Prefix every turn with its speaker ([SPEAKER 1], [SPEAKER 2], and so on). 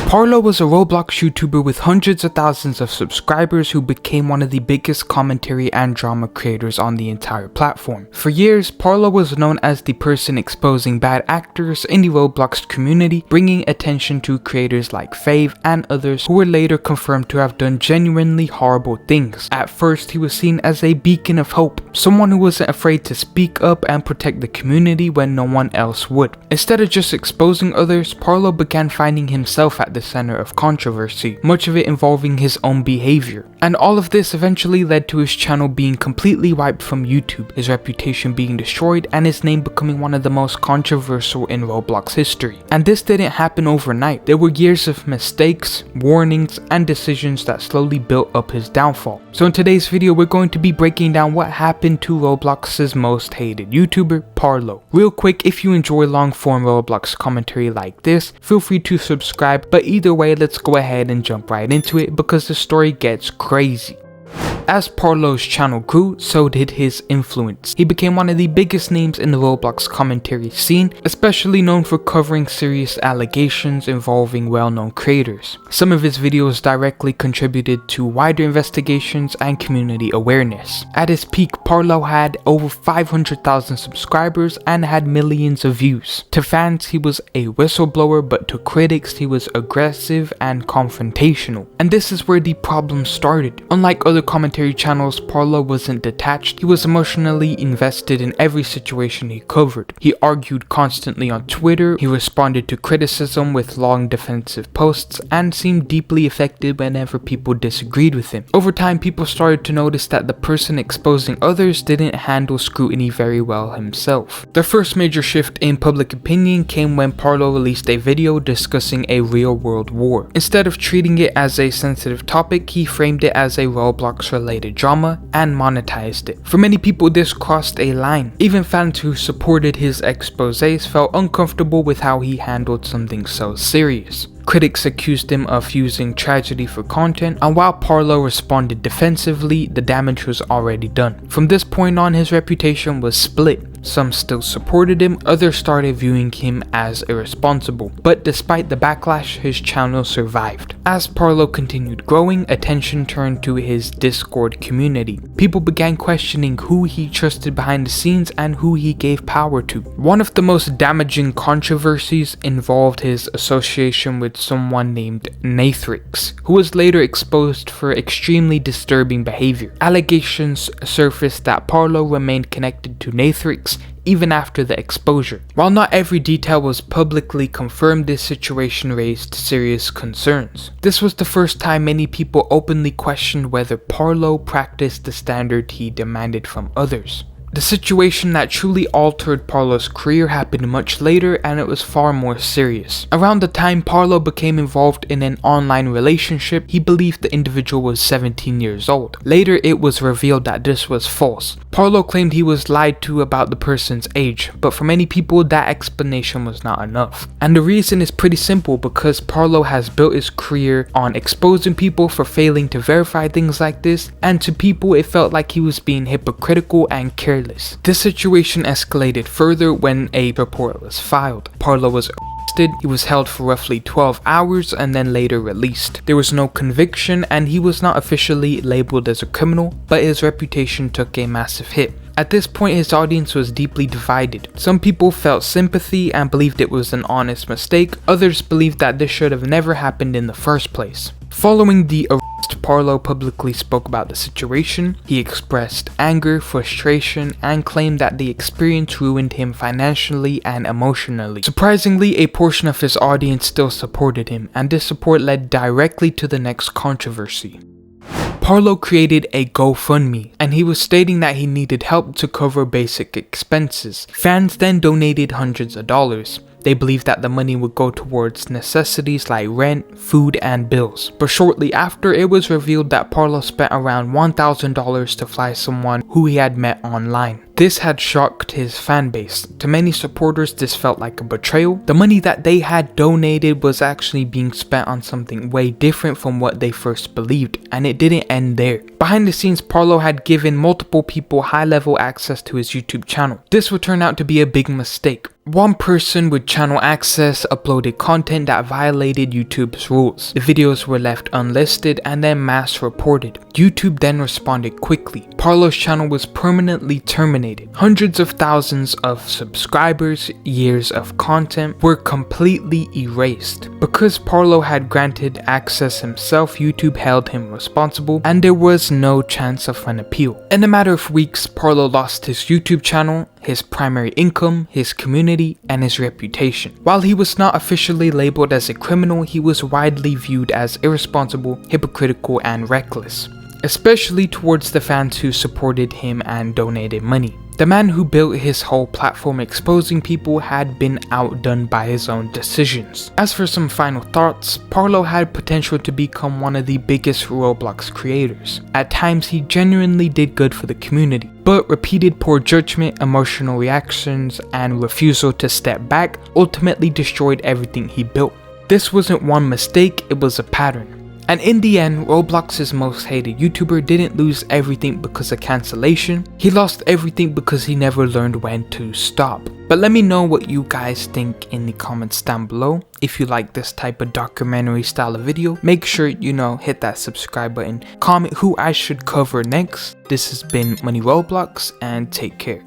[SPEAKER 1] Parlo was a Roblox YouTuber with hundreds of thousands of subscribers who became one of the biggest commentary and drama creators on the entire platform. For years, Parlo was known as the person exposing bad actors in the Roblox community, bringing attention to creators like Fave and others who were later confirmed to have done genuinely horrible things. At first, he was seen as a beacon of hope, someone who wasn't afraid to speak up and protect the community when no one else would. Instead of just exposing others, Parlo began finding himself at the center of controversy, much of it involving his own behavior. And all of this eventually led to his channel being completely wiped from YouTube, his reputation being destroyed, and his name becoming one of the most controversial in Roblox history. And this didn't happen overnight. There were years of mistakes, warnings, and decisions that slowly built up his downfall. So in today's video, we're going to be breaking down what happened to Roblox's most hated YouTuber, Parlo. Real quick, if you enjoy long form Roblox commentary like this, feel free to subscribe, but either way, let's go ahead and jump right into it because the story gets crazy. As Parlo's channel grew, so did his influence. He became one of the biggest names in the Roblox commentary scene, especially known for covering serious allegations involving well-known creators. Some of his videos directly contributed to wider investigations and community awareness. At his peak, Parlo had over 500,000 subscribers and had millions of views. To fans, he was a whistleblower, but to critics, he was aggressive and confrontational. And this is where the problem started. Unlike other commentary channels, Parlo wasn't detached. He was emotionally invested in every situation he covered. He argued constantly on Twitter, he responded to criticism with long defensive posts, and seemed deeply affected whenever people disagreed with him. Over time, people started to notice that the person exposing others didn't handle scrutiny very well himself. The first major shift in public opinion came when Parlo released a video discussing a real-world war. Instead of treating it as a sensitive topic, he framed it as a Roblox-related drama and monetized it. For many people, this crossed a line. Even fans who supported his exposés felt uncomfortable with how he handled something so serious. Critics accused him of using tragedy for content, and while Parlo responded defensively, the damage was already done. From this point on, his reputation was split. Some still supported him, others started viewing him as irresponsible. But despite the backlash, his channel survived. As Parlo continued growing, attention turned to his Discord community. People began questioning who he trusted behind the scenes and who he gave power to. One of the most damaging controversies involved his association with someone named Nathrix, who was later exposed for extremely disturbing behavior. Allegations surfaced that Parlo remained connected to Nathrix even after the exposure. While not every detail was publicly confirmed, this situation raised serious concerns. This was the first time many people openly questioned whether Parlo practiced the standard he demanded from others. The situation that truly altered Parlo's career happened much later, and it was far more serious. Around the time Parlo became involved in an online relationship, he believed the individual was 17 years old. Later, it was revealed that this was false. Parlo claimed he was lied to about the person's age, but for many people, that explanation was not enough. And the reason is pretty simple, because Parlo has built his career on exposing people for failing to verify things like this, and to people it felt like he was being hypocritical and careless. This situation escalated further when a report was filed. Parlo was arrested, he was held for roughly 12 hours and then later released. There was no conviction and he was not officially labeled as a criminal, but his reputation took a massive hit. At this point, his audience was deeply divided. Some people felt sympathy and believed it was an honest mistake. Others believed that this should have never happened in the first place. Following the arrest, Parlo publicly spoke about the situation. He expressed anger, frustration, and claimed that the experience ruined him financially and emotionally. Surprisingly, a portion of his audience still supported him, and this support led directly to the next controversy. Parlo created a GoFundMe, and he was stating that he needed help to cover basic expenses. Fans then donated hundreds of dollars. They believed that the money would go towards necessities like rent, food, and bills. But shortly after, it was revealed that Parlo spent around $1,000 to fly someone who he had met online. This had shocked his fanbase. To many supporters, this felt like a betrayal. The money that they had donated was actually being spent on something way different from what they first believed, and it didn't end there. Behind the scenes, Parlo had given multiple people high-level access to his YouTube channel. This would turn out to be a big mistake. One person with channel access uploaded content that violated YouTube's rules. The videos were left unlisted and then mass reported. YouTube then responded quickly. Parlo's channel was permanently terminated. Hundreds of thousands of subscribers, years of content were completely erased. Because Parlo had granted access himself, YouTube held him responsible and there was no chance of an appeal. In a matter of weeks, Parlo lost his YouTube channel, his primary income, his community, and his reputation. While he was not officially labeled as a criminal, he was widely viewed as irresponsible, hypocritical, and reckless, especially towards the fans who supported him and donated money. The man who built his whole platform exposing people had been outdone by his own decisions. As for some final thoughts, Parlo had potential to become one of the biggest Roblox creators. At times he genuinely did good for the community, but repeated poor judgment, emotional reactions, and refusal to step back ultimately destroyed everything he built. This wasn't one mistake, it was a pattern. And in the end, Roblox's most hated YouTuber didn't lose everything because of cancellation. He lost everything because he never learned when to stop. But let me know what you guys think in the comments down below. If you like this type of documentary style of video, make sure hit that subscribe button. Comment who I should cover next. This has been MoneyRBLX and take care.